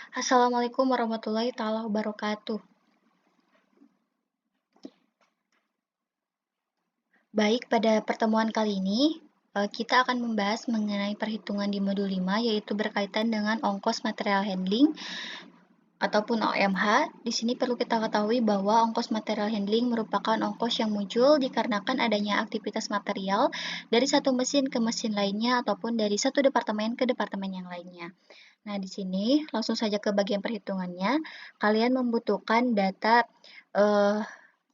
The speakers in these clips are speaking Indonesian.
Assalamualaikum warahmatullahi taala wabarakatuh. Baik, pada pertemuan kali ini, kita akan membahas mengenai perhitungan di modul 5, yaitu berkaitan dengan ongkos material handling ataupun OMH. Di sini perlu kita ketahui bahwa ongkos material handling merupakan ongkos yang muncul dikarenakan adanya aktivitas material dari satu mesin ke mesin lainnya ataupun dari satu departemen ke departemen yang lainnya. Nah, di sini langsung saja ke bagian perhitungannya. Kalian membutuhkan data eh,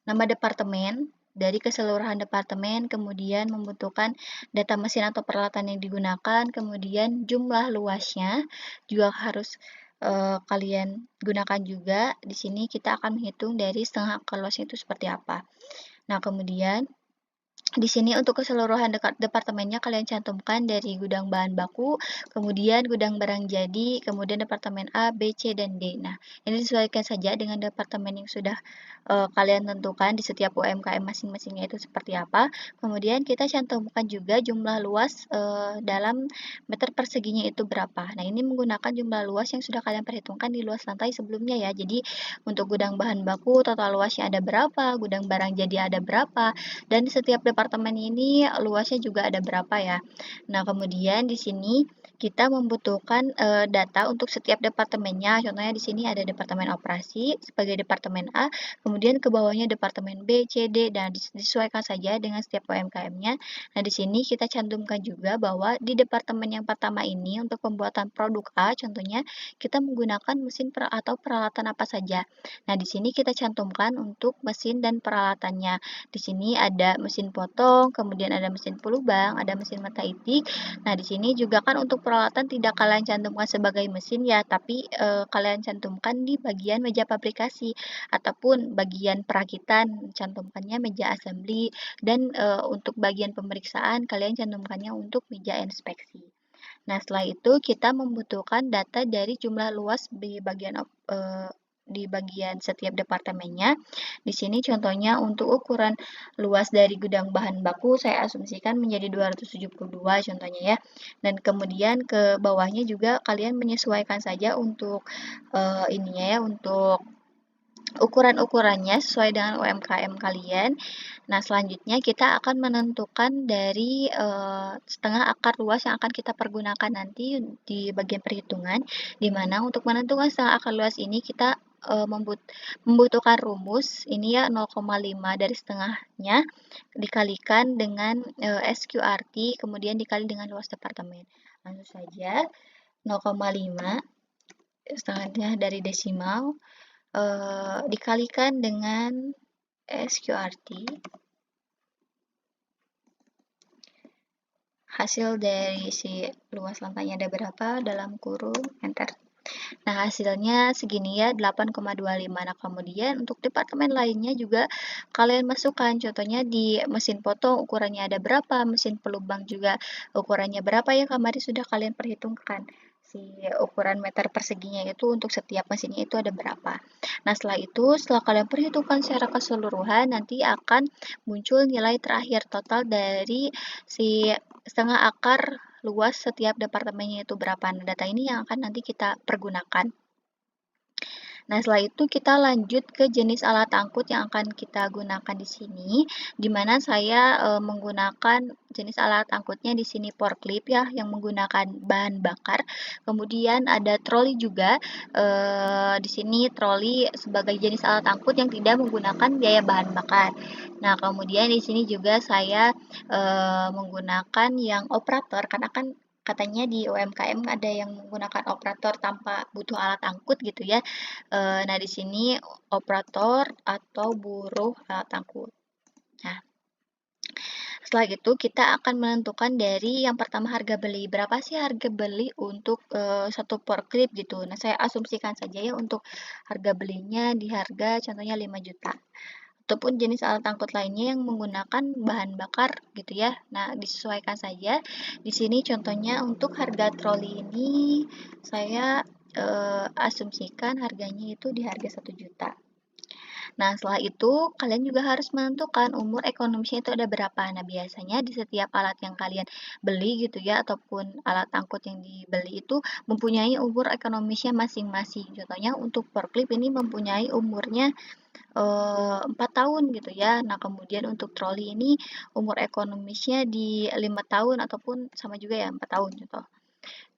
nama departemen dari keseluruhan departemen, kemudian membutuhkan data mesin atau peralatan yang digunakan, kemudian jumlah luasnya juga harus kalian gunakan juga. Di sini kita akan menghitung dari setengah akar luasnya itu seperti apa. Nah, kemudian di sini untuk keseluruhan departemennya kalian cantumkan dari gudang bahan baku, kemudian gudang barang jadi, kemudian departemen A, B, C, dan D. Nah, ini disesuaikan saja dengan departemen yang sudah kalian tentukan di setiap UMKM masing-masingnya itu seperti apa. Kemudian kita cantumkan juga jumlah luas dalam meter perseginya itu berapa. Nah, ini menggunakan jumlah luas yang sudah kalian perhitungkan di luas lantai sebelumnya ya. Jadi, untuk gudang bahan baku total luasnya ada berapa, gudang barang jadi ada berapa, dan di setiap departemen ini luasnya juga ada berapa ya. Nah, kemudian di sini kita membutuhkan data untuk setiap departemennya. Contohnya di sini ada departemen operasi sebagai departemen A, kemudian ke bawahnya departemen B, C, D, dan disesuaikan saja dengan setiap UMKM-nya. Nah, di sini kita cantumkan juga bahwa di departemen yang pertama ini untuk pembuatan produk A, contohnya kita menggunakan mesin atau peralatan apa saja. Nah, di sini kita cantumkan untuk mesin dan peralatannya. Di sini ada mesin potong, kemudian ada mesin pelubang, ada mesin mata itik. Nah, di sini juga kan untuk peralatan tidak kalian cantumkan sebagai mesin ya, tapi kalian cantumkan di bagian meja fabrikasi ataupun bagian perakitan, cantumkannya meja assembly, dan untuk bagian pemeriksaan kalian cantumkannya untuk meja inspeksi. Nah, setelah itu kita membutuhkan data dari jumlah luas di bagian setiap departemennya. Di sini contohnya untuk ukuran luas dari gudang bahan baku saya asumsikan menjadi 272 contohnya ya. Dan kemudian ke bawahnya juga kalian menyesuaikan saja untuk ininya ya, untuk ukuran-ukurannya sesuai dengan UMKM kalian. Nah, selanjutnya kita akan menentukan dari setengah akar luas yang akan kita pergunakan nanti di bagian perhitungan, di mana untuk menentukan setengah akar luas ini kita membutuhkan rumus, ini ya 0,5 dari setengahnya dikalikan dengan SQRT, kemudian dikali dengan luas departemen. Langsung saja 0,5 setengahnya dari desimal dikalikan dengan SQRT, hasil dari si luas lantainya ada berapa dalam kurung enter. Nah, hasilnya segini ya, 8,25. Nah, kemudian untuk departemen lainnya juga kalian masukkan, contohnya di mesin potong ukurannya ada berapa, mesin pelubang juga ukurannya berapa ya, kemarin sudah kalian perhitungkan. Si ukuran meter perseginya itu untuk setiap mesinnya itu ada berapa. Nah, setelah itu, setelah kalian perhitungkan secara keseluruhan, nanti akan muncul nilai terakhir total dari si setengah akar luas setiap departemennya itu berapa. Nah, data ini yang akan nanti kita pergunakan. Nah, setelah itu kita lanjut ke jenis alat angkut yang akan kita gunakan di sini, di mana saya menggunakan jenis alat angkutnya di sini forklift ya, yang menggunakan bahan bakar. Kemudian ada troli juga, di sini troli sebagai jenis alat angkut yang tidak menggunakan biaya bahan bakar. Nah, kemudian di sini juga saya menggunakan yang operator, karena kan katanya di UMKM ada yang menggunakan operator tanpa butuh alat angkut gitu ya. Nah, di sini operator atau buruh alat angkut. Nah, setelah itu kita akan menentukan dari yang pertama harga beli. Berapa sih harga beli untuk satu forklift gitu. Nah, saya asumsikan saja ya untuk harga belinya di harga contohnya 5 juta. Ataupun jenis alat angkut lainnya yang menggunakan bahan bakar gitu ya. Nah, disesuaikan saja. Di sini contohnya untuk harga troli ini saya asumsikan harganya itu di harga 1 juta. Nah, setelah itu kalian juga harus menentukan umur ekonomisnya itu ada berapa. Nah, biasanya di setiap alat yang kalian beli gitu ya, ataupun alat angkut yang dibeli itu mempunyai umur ekonomisnya masing-masing. Contohnya untuk forklift ini mempunyai umurnya 4 tahun gitu ya. Nah, kemudian untuk troli ini umur ekonomisnya di 5 tahun ataupun sama juga ya 4 tahun gitu.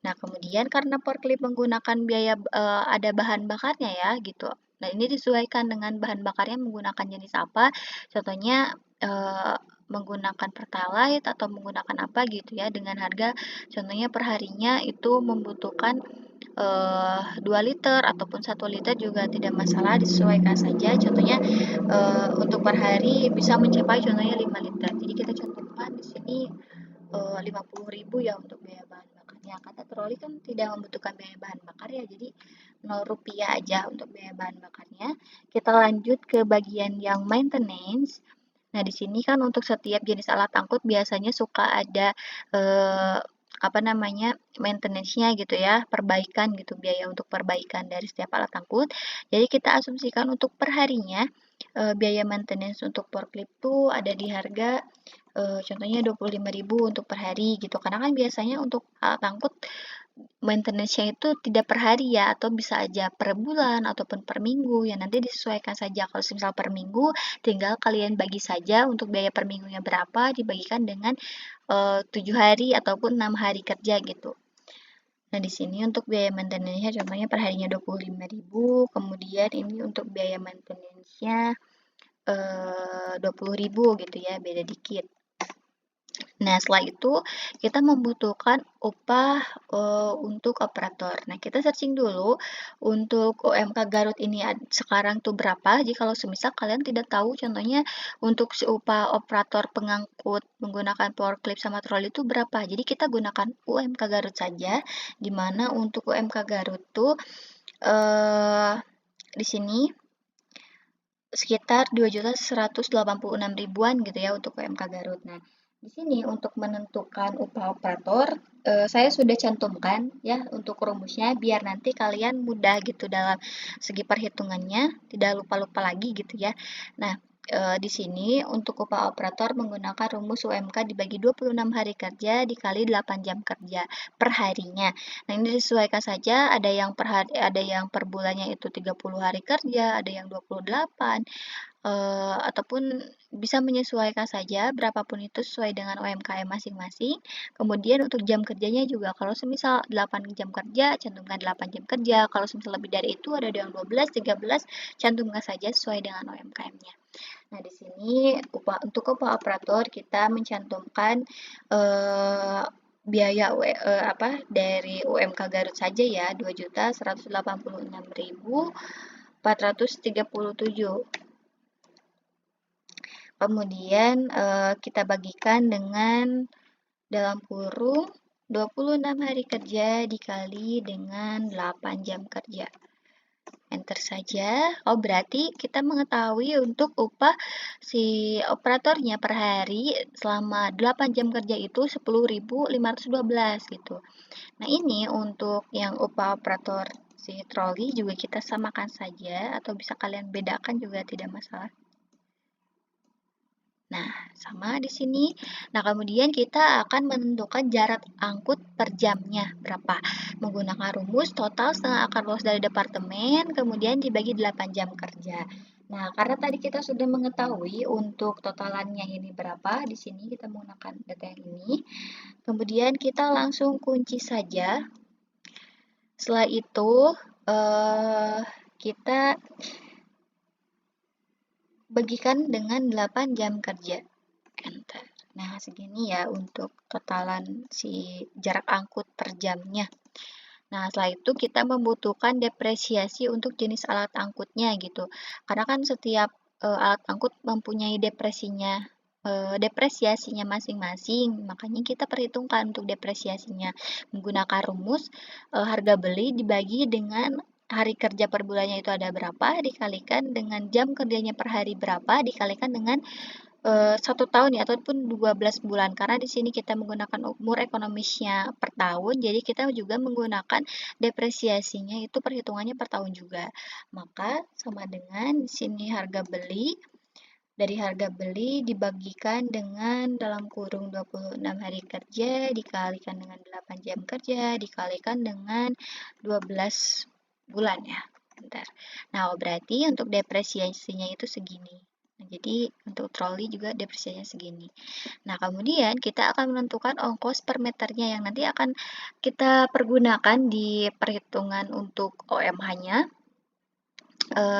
Nah, kemudian karena forklift menggunakan biaya ada bahan bakarnya ya gitu. Nah, ini disesuaikan dengan bahan bakarnya menggunakan jenis apa. Contohnya menggunakan Pertalite atau menggunakan apa gitu ya dengan harga contohnya perharinya itu membutuhkan 2 liter ataupun 1 liter juga tidak masalah, disesuaikan saja. Contohnya untuk per hari bisa mencapai contohnya 5 liter. Jadi kita contohkan di sini 50.000 ya untuk biaya bahan bakarnya. Karena troli kan tidak membutuhkan biaya bahan bakar ya, jadi 0 rupiah aja untuk biaya bahan bakarnya. Kita lanjut ke bagian yang maintenance. Nah, di sini kan untuk setiap jenis alat angkut biasanya suka ada apa namanya maintenance-nya gitu ya, perbaikan gitu, biaya untuk perbaikan dari setiap alat angkut. Jadi kita asumsikan untuk perharinya biaya maintenance untuk forklift tuh ada di harga contohnya 25.000 untuk per hari gitu. Karena kan biasanya untuk alat angkut maintenance-nya itu tidak per hari ya, atau bisa aja per bulan ataupun per minggu. Ya nanti disesuaikan saja. Kalau misal per minggu, tinggal kalian bagi saja untuk biaya per minggunya berapa dibagikan dengan 7 hari ataupun 6 hari kerja gitu. Nah, di sini untuk biaya maintenance-nya contohnya per harinya 25.000, kemudian ini untuk biaya maintenance-nya 20.000 gitu ya, beda dikit. Nah, setelah itu kita membutuhkan upah untuk operator. Nah, kita searching dulu untuk UMK Garut ini sekarang tuh berapa. Jadi kalau semisal kalian tidak tahu contohnya untuk si upah operator pengangkut menggunakan forklift sama troli itu berapa. Jadi kita gunakan UMK Garut saja, di mana untuk UMK Garut tuh di sini sekitar 2.186.000-an gitu ya untuk UMK Garut. Nah, di sini untuk menentukan upah operator, saya sudah cantumkan ya untuk rumusnya biar nanti kalian mudah gitu dalam segi perhitungannya, tidak lupa-lupa lagi gitu ya. Nah, di sini untuk upah operator menggunakan rumus UMK dibagi 26 hari kerja dikali 8 jam kerja per harinya. Nah, ini disesuaikan saja, ada yang per hari, ada yang per bulannya itu 30 hari kerja, ada yang 28, ataupun bisa menyesuaikan saja berapapun itu sesuai dengan UMKM masing-masing. Kemudian untuk jam kerjanya juga kalau semisal 8 jam kerja, cantumkan 8 jam kerja. Kalau semisal lebih dari itu ada yang 12, 13, cantumkan saja sesuai dengan UMKM-nya. Nah, di sini untuk upah operator kita mencantumkan biaya dari UMK Garut saja ya, 2.186.437. Kemudian kita bagikan dengan dalam kurung 26 hari kerja dikali dengan 8 jam kerja. Enter saja. Oh, berarti kita mengetahui untuk upah si operatornya per hari selama 8 jam kerja itu 10.512 gitu. Nah, ini untuk yang upah operator si troli juga kita samakan saja atau bisa kalian bedakan juga tidak masalah. Nah, sama di sini. Nah, kemudian kita akan menentukan jarak angkut per jamnya berapa. Menggunakan rumus total setengah akar luas dari departemen, kemudian dibagi 8 jam kerja. Nah, karena tadi kita sudah mengetahui untuk totalannya ini berapa, di sini kita menggunakan data yang ini. Kemudian kita langsung kunci saja. Setelah itu, kita bagikan dengan 8 jam kerja. Enter. Nah, segini ya untuk totalan si jarak angkut per jamnya. Nah, setelah itu kita membutuhkan depresiasi untuk jenis alat angkutnya gitu. Karena kan setiap alat angkut mempunyai depresiasinya masing-masing. Makanya kita perhitungkan untuk depresiasinya menggunakan rumus harga beli dibagi dengan hari kerja per bulannya itu ada berapa dikalikan dengan jam kerjanya per hari berapa dikalikan dengan 1 tahun ya ataupun 12 bulan karena di sini kita menggunakan umur ekonomisnya per tahun, jadi kita juga menggunakan depresiasinya itu perhitungannya per tahun juga. Maka sama dengan di sini harga beli, dari harga beli dibagikan dengan dalam kurung 26 hari kerja dikalikan dengan 8 jam kerja dikalikan dengan 12 bulan ya. Bentar. Nah, berarti untuk depresiasinya itu segini. Nah, jadi untuk troli juga depresiasinya segini. Nah, kemudian kita akan menentukan ongkos per meternya yang nanti akan kita pergunakan di perhitungan untuk OMH-nya.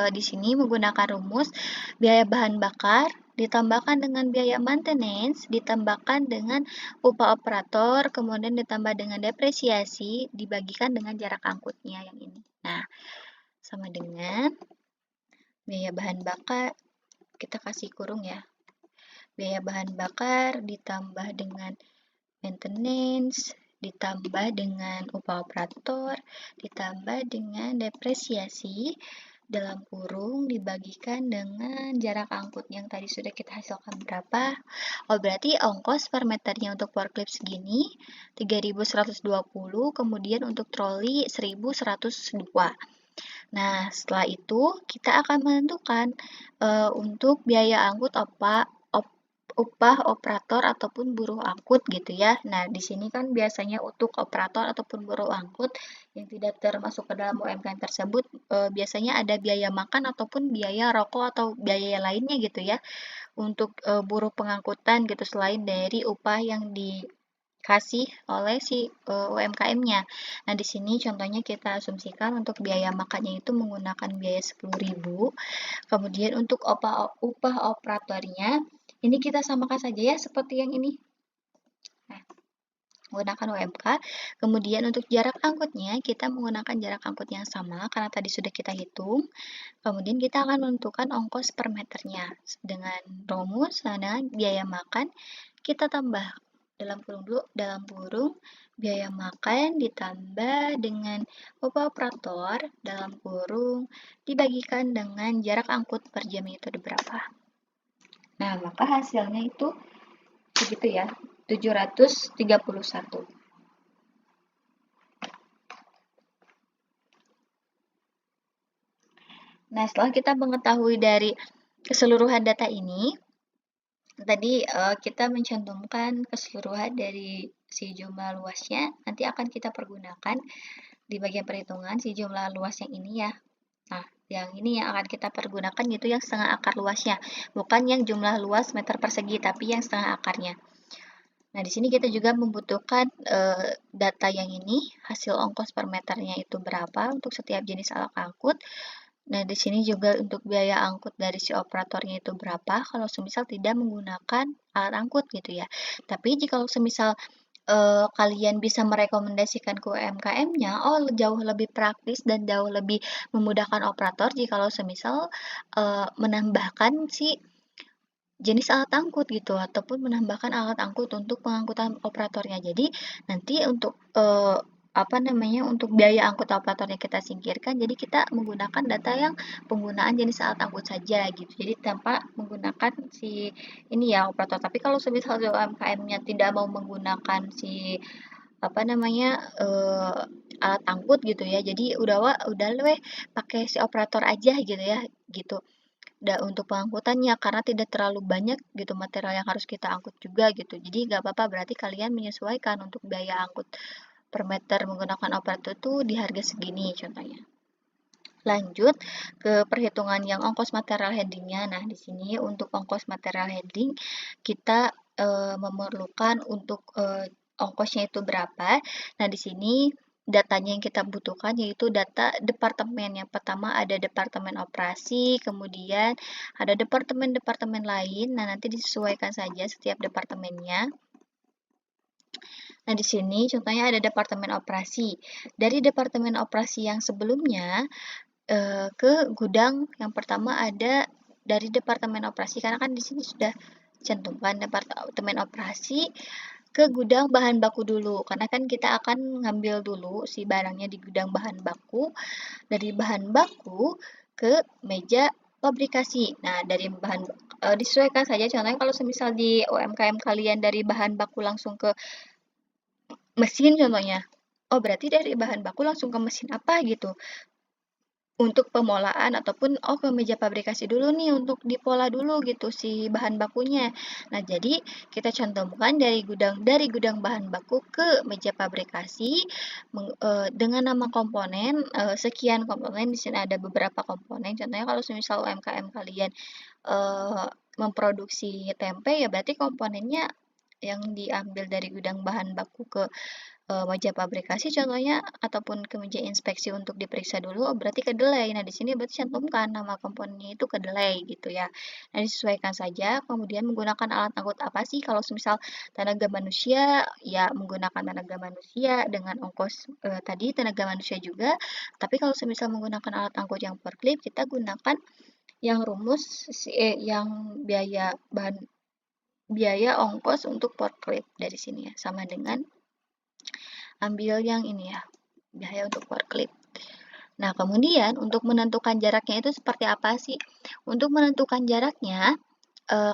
Di sini menggunakan rumus biaya bahan bakar ditambahkan dengan biaya maintenance, ditambahkan dengan upah operator, kemudian ditambah dengan depresiasi, dibagikan dengan jarak angkutnya yang ini. Nah, sama dengan biaya bahan bakar, kita kasih kurung ya. Biaya bahan bakar ditambah dengan maintenance, ditambah dengan upah operator, ditambah dengan depresiasi, dalam kurung dibagikan dengan jarak angkut yang tadi sudah kita hasilkan berapa. Oh, berarti ongkos per meternya untuk forklift segini 3.120, kemudian untuk troli 1.102. Nah, setelah itu kita akan menentukan untuk biaya angkut upah operator ataupun buruh angkut gitu ya. Nah, di sini kan biasanya untuk operator ataupun buruh angkut yang tidak termasuk ke dalam UMKM tersebut biasanya ada biaya makan ataupun biaya rokok atau biaya lainnya gitu ya untuk buruh pengangkutan gitu selain dari upah yang dikasih oleh si UMKM-nya. Nah, di sini contohnya kita asumsikan untuk biaya makannya itu menggunakan biaya 10.000. Kemudian untuk upah operatornya ini kita samakan saja ya seperti yang ini. Nah, menggunakan UMK. Kemudian untuk jarak angkutnya kita menggunakan jarak angkut yang sama karena tadi sudah kita hitung. Kemudian kita akan menentukan ongkos per meternya dengan rumus dengan biaya makan kita tambah dalam kurung dulu dalam kurung biaya makan ditambah dengan upah operator dalam kurung dibagikan dengan jarak angkut per jam itu berapa. Nah, maka hasilnya itu begitu ya, 731. Nah, setelah kita mengetahui dari keseluruhan data ini, tadi kita mencantumkan keseluruhan dari si jumlah luasnya, nanti akan kita pergunakan di bagian perhitungan si jumlah luas yang ini ya. Nah, yang ini yang akan kita pergunakan gitu yang setengah akar luasnya, bukan yang jumlah luas meter persegi, tapi yang setengah akarnya. Nah, di sini kita juga membutuhkan data yang ini, hasil ongkos per meternya itu berapa untuk setiap jenis alat angkut. Nah, di sini juga untuk biaya angkut dari si operatornya itu berapa kalau semisal tidak menggunakan alat angkut gitu ya. Tapi jika semisal kalian bisa merekomendasikan ke UMKM-nya, oh jauh lebih praktis dan jauh lebih memudahkan operator jikalau semisal menambahkan si jenis alat angkut gitu ataupun menambahkan alat angkut untuk pengangkutan operatornya. Jadi nanti untuk untuk biaya angkut operatornya kita singkirkan, jadi kita menggunakan data yang penggunaan jenis alat angkut saja gitu. Jadi tanpa menggunakan si ini ya operator. Tapi kalau semisal UMKM-nya tidak mau menggunakan si alat angkut gitu ya. Jadi udah weh pakai si operator aja gitu ya gitu. Untuk pengangkutannya karena tidak terlalu banyak gitu material yang harus kita angkut juga gitu. Jadi nggak apa-apa berarti kalian menyesuaikan untuk biaya angkut per meter menggunakan operator itu di harga segini contohnya. Lanjut ke perhitungan yang ongkos material handlingnya. Nah, di sini untuk ongkos material handling kita memerlukan untuk ongkosnya itu berapa. Nah, di sini datanya yang kita butuhkan yaitu data departemen. Yang pertama ada departemen operasi, kemudian ada departemen-departemen lain. Nah, nanti disesuaikan saja setiap departemennya. Nah, di sini contohnya ada departemen operasi. Dari departemen operasi yang sebelumnya ke gudang yang pertama ada dari departemen operasi karena kan di sini sudah cantumkan departemen operasi ke gudang bahan baku dulu karena kan kita akan ngambil dulu si barangnya di gudang bahan baku dari bahan baku ke meja pabrikasi. Nah, dari bahan disesuaikan saja, contohnya kalau semisal di UMKM kalian dari bahan baku langsung ke mesin contohnya, oh berarti dari bahan baku langsung ke mesin apa gitu. Untuk pemolahan ataupun ke meja pabrikasi dulu nih untuk dipola dulu gitu si bahan bakunya. Nah, jadi kita cantumkan dari gudang bahan baku ke meja pabrikasi dengan nama komponen sekian komponen. Di sini ada beberapa komponen. Contohnya kalau semisal UMKM kalian memproduksi tempe, ya berarti komponennya yang diambil dari gudang bahan baku ke meja pabrikasi contohnya ataupun ke meja inspeksi untuk diperiksa dulu, oh berarti kedelai. Nah, di sini berarti cantumkan nama komponennya itu kedelai gitu ya. Nah, disesuaikan saja, kemudian menggunakan alat angkut apa sih kalau semisal tenaga manusia, ya menggunakan tenaga manusia dengan ongkos tadi tenaga manusia juga. Tapi kalau semisal menggunakan alat angkut yang forklift, kita gunakan yang rumus yang biaya ongkos untuk forklift dari sini ya, sama dengan ambil yang ini ya, biaya untuk forklift. Nah, kemudian untuk menentukan jaraknya itu seperti apa sih? Untuk menentukan jaraknya,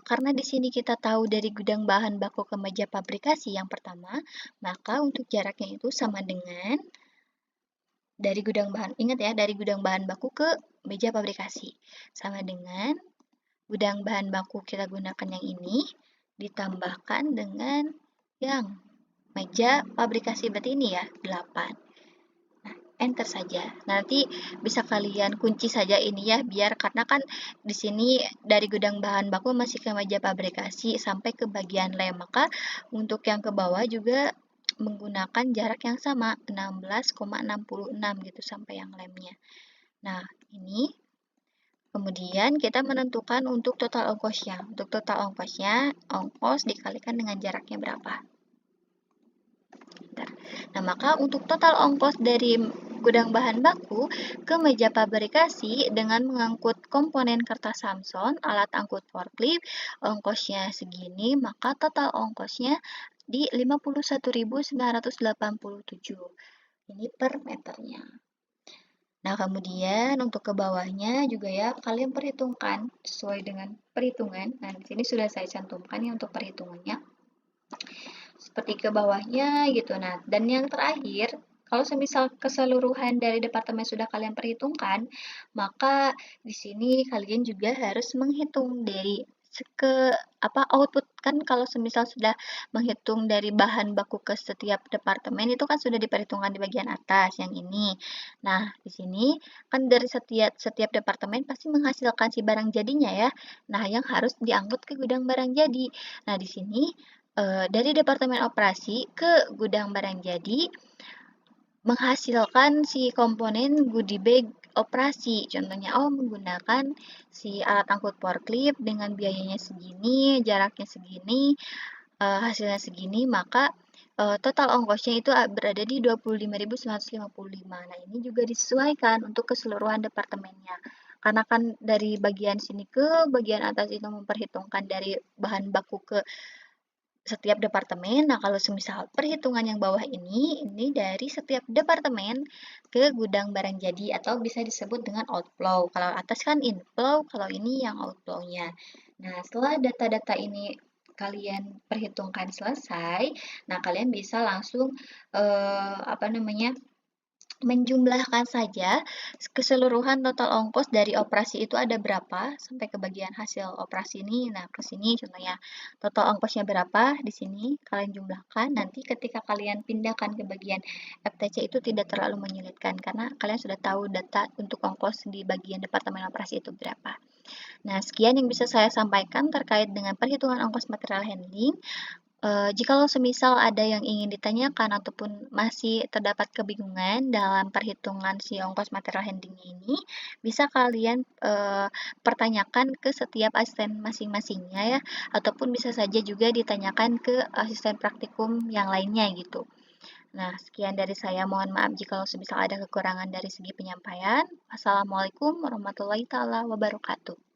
karena di sini kita tahu dari gudang bahan baku ke meja pabrikasi yang pertama, maka untuk jaraknya itu sama dengan dari gudang bahan, ingat ya, dari gudang bahan baku ke meja pabrikasi. Sama dengan gudang bahan baku kita gunakan yang ini, ditambahkan dengan yang meja pabrikasi, berarti ini ya, 8. Enter saja. Nanti bisa kalian kunci saja ini ya, biar karena kan di sini dari gudang bahan baku masih ke meja pabrikasi sampai ke bagian lem. Maka untuk yang ke bawah juga menggunakan jarak yang sama 16,66 gitu sampai yang lemnya. Nah, ini kemudian kita menentukan untuk total ongkosnya. Untuk total ongkosnya, ongkos dikalikan dengan jaraknya berapa. Nah, maka untuk total ongkos dari gudang bahan baku ke meja pabrikasi dengan mengangkut komponen kertas Samson, alat angkut forklift, ongkosnya segini, maka total ongkosnya di 51.987. Ini per meternya. Nah, kemudian untuk ke bawahnya juga ya, kalian perhitungkan sesuai dengan perhitungan. Nah, di sini sudah saya cantumkan ya untuk perhitungannya seperti ke bawahnya gitu. Nah, dan yang terakhir, kalau semisal keseluruhan dari departemen sudah kalian perhitungkan, maka di sini kalian juga harus menghitung dari output kan kalau semisal sudah menghitung dari bahan baku ke setiap departemen itu kan sudah diperhitungkan di bagian atas yang ini. Nah, di sini kan dari setiap departemen pasti menghasilkan si barang jadinya ya. Nah, yang harus diangkut ke gudang barang jadi. Nah, di sini dari departemen operasi ke gudang barang jadi menghasilkan si komponen goodie bag operasi. Contohnya, menggunakan si alat angkut forklift dengan biayanya segini, jaraknya segini, hasilnya segini, maka total ongkosnya itu berada di 25.955. Nah, ini juga disesuaikan untuk keseluruhan departemennya. Karena kan dari bagian sini ke bagian atas itu memperhitungkan dari bahan baku ke setiap departemen. Nah, kalau semisal perhitungan yang bawah ini dari setiap departemen ke gudang barang jadi atau bisa disebut dengan outflow. Kalau atas kan inflow, kalau ini yang outflow-nya. Nah, setelah data-data ini kalian perhitungkan selesai, nah kalian bisa langsung menjumlahkan saja keseluruhan total ongkos dari operasi itu ada berapa sampai ke bagian hasil operasi ini. Nah, ke sini contohnya total ongkosnya berapa di sini kalian jumlahkan. Nanti ketika kalian pindahkan ke bagian FTC itu tidak terlalu menyulitkan karena kalian sudah tahu data untuk ongkos di bagian departemen operasi itu berapa. Nah, sekian yang bisa saya sampaikan terkait dengan perhitungan ongkos material handling. Jikalau semisal ada yang ingin ditanyakan ataupun masih terdapat kebingungan dalam perhitungan si ongkos material handling ini, bisa kalian pertanyakan ke setiap asisten masing-masingnya ya, ataupun bisa saja juga ditanyakan ke asisten praktikum yang lainnya gitu. Nah, sekian dari saya. Mohon maaf jikalau semisal ada kekurangan dari segi penyampaian. Wassalamualaikum warahmatullahi taala wabarakatuh.